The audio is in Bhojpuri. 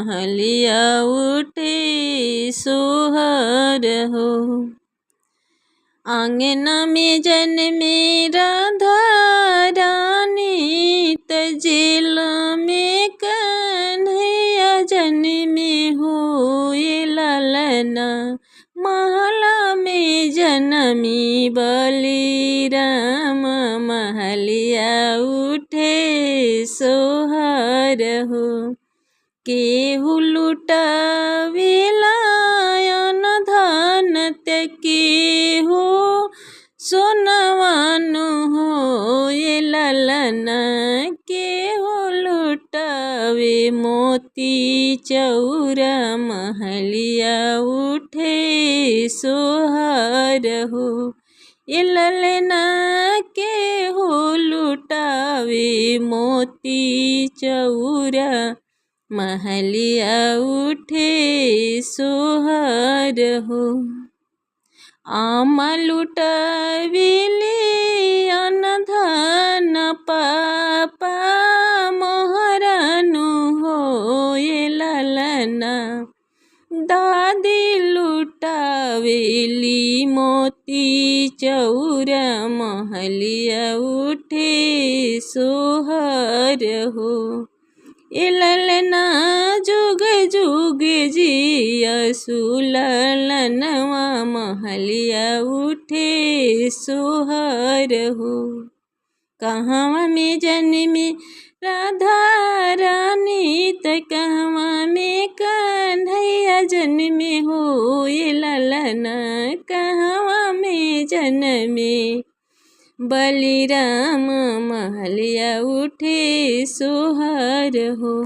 महलिया उठे सोहर हो। आंगना में जन्मे राधा रानी, जेल में कन्हैया जन्मे हुए ललना। महला में जन्मी बलिराम, महलिया उठे सोहर हो। केहू लुटावेला अन्न धन केहू सोनवानु हो ये ललना। केहू लुटावे मोती चौरा, महलिया उठे सोहर हो। ये ललना केहू लुटावे मोती चौरा, महलिया उठे सोहर हो। आमा लुटावेले अन्न धन पापा, मोहरानु हो ये ललना। दादी लुटावेली मोती चौरा, महलिया उठे सोहर हो। ए ललना जुग जुग जियसु ललनवा, महलिया उठे सोहर हो। कहवा में जन्मी राधा रानी, त कहवा में कन्हैया जन्मे हो ये ललना। कहवा में जन्मे बलिराम, महलिया उठे सोहर हो।